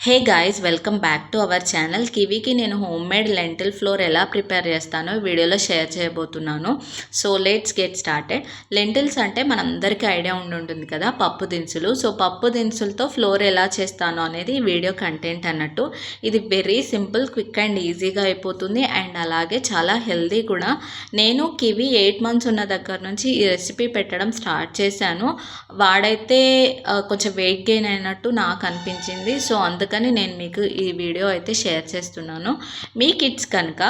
Hey guys, welcome back to our channel. కివీకి నేను home made lentil flour ఎలా prepare చేస్తానో వీడియోలో షేర్ చేయబోతున్నాను. So let's get started. Lentils అంటే మనందరికీ ఐడియా ఉంటుంది కదా, పప్పు దినుసులు. సో పప్పు దినుసులతో ఫ్లోర్ ఎలా చేస్తానో అనేది ఈ వీడియో కంటెంట్ అన్నట్టు. ఇది వెరీ సింపుల్, క్విక్ అండ్ ఈజీగా అయిపోతుంది అండ్ అలాగే చాలా హెల్దీ కూడా. నేను కివీ 8 months ఉన్న దగ్గర నుంచి ఈ రెసిపీ పెట్టడం స్టార్ట్ చేశాను. వాడైతే కొంచెం వెయిట్ గెయిన్ అయినట్టు నాకు అనిపించింది. సో అందుకని నేను మీకు ఈ వీడియో అయితే షేర్ చేస్తున్నాను. మీ కిడ్స్ కనుక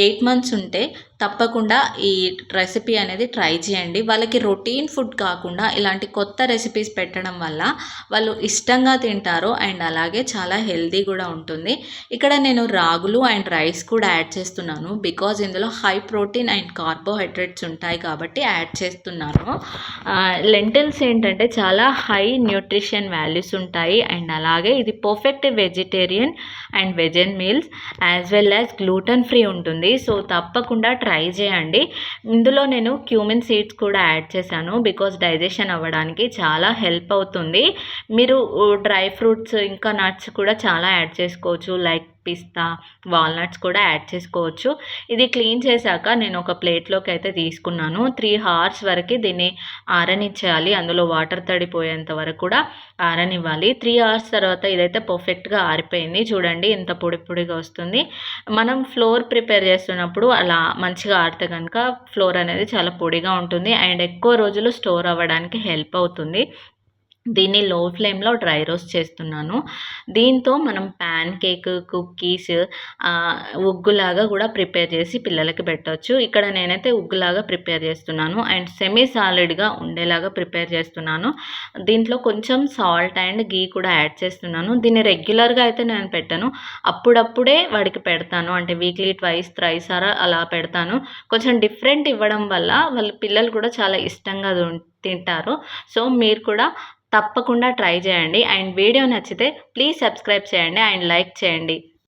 8 months ఉంటే తప్పకుండా ఈ రెసిపీ అనేది ట్రై చేయండి. వాళ్ళకి రొటీన్ ఫుడ్ కాకుండా ఇలాంటి కొత్త రెసిపీస్ పెట్టడం వల్ల వాళ్ళు ఇష్టంగా తింటారు అండ్ అలాగే చాలా హెల్దీ కూడా ఉంటుంది. ఇక్కడ నేను రాగులు అండ్ రైస్ కూడా యాడ్ చేస్తున్నాను. బికాజ్ ఇందులో హై ప్రోటీన్ అండ్ కార్బోహైడ్రేట్స్ ఉంటాయి కాబట్టి యాడ్ చేస్తున్నాను. లెంటిల్స్ ఏంటంటే చాలా హై న్యూట్రిషన్ వాల్యూస్ ఉంటాయి అండ్ అలాగే ఇది perfect vegetarian and వెజన్ meals as well as gluten free ఉంటుంది. సో తప్పకుండా ట్రై చేయండి. ఇందులో నేను క్యూమిన్ సీడ్స్ కూడా యాడ్ చేశాను బికాజ్ డైజెషన్ అవ్వడానికి చాలా హెల్ప్ అవుతుంది. మీరు డ్రై ఫ్రూట్స్ ఇంకా నట్స్ కూడా చాలా యాడ్ చేసుకోవచ్చు, లైక్ పిస్తా, వాల్నట్స్ కూడా యాడ్ చేసుకోవచ్చు. ఇది క్లీన్ చేశాక నేను ఒక ప్లేట్లోకి అయితే తీసుకున్నాను. 3 hours వరకు దీన్ని ఆరనిచ్చేయాలి. అందులో వాటర్ తడిపోయేంత వరకు కూడా ఆరనివ్వాలి. 3 hours తర్వాత ఇదైతే పర్ఫెక్ట్గా ఆరిపోయింది. చూడండి ఎంత పొడి పొడిగా వస్తుంది. మనం ఫ్లోర్ ప్రిపేర్ చేస్తున్నప్పుడు అలా మంచిగా ఆరితే కనుక ఫ్లోర్ అనేది చాలా పొడిగా ఉంటుంది అండ్ ఎక్కువ రోజులు స్టోర్ అవ్వడానికి హెల్ప్ అవుతుంది. దీన్ని లో ఫ్లేమ్లో డ్రై రోస్ట్ చేస్తున్నాను. దీంతో మనం ప్యాన్ కేక్, కుక్కీస్, ఉగ్గులాగా కూడా ప్రిపేర్ చేసి పిల్లలకి పెట్టవచ్చు. ఇక్కడ నేనైతే ఉగ్గులాగా ప్రిపేర్ చేస్తున్నాను అండ్ సెమీ సాలిడ్గా ఉండేలాగా ప్రిపేర్ చేస్తున్నాను. దీంట్లో కొంచెం సాల్ట్ అండ్ గీ కూడా యాడ్ చేస్తున్నాను. దీన్ని రెగ్యులర్గా అయితే నేను పెట్టను, అప్పుడప్పుడే వాడికి పెడతాను. అంటే వీక్లీ ట్వైస్ థ్రైస్ అలా పెడతాను. కొంచెం డిఫరెంట్ ఇవ్వడం వల్ల వాళ్ళ పిల్లలు కూడా చాలా ఇష్టంగా తింటారు. సో మీరు కూడా తప్పకుండా ట్రై చేయండి అండ్ వీడియో నచ్చితే ప్లీజ్ సబ్స్క్రైబ్ చేయండి అండ్ లైక్ చేయండి.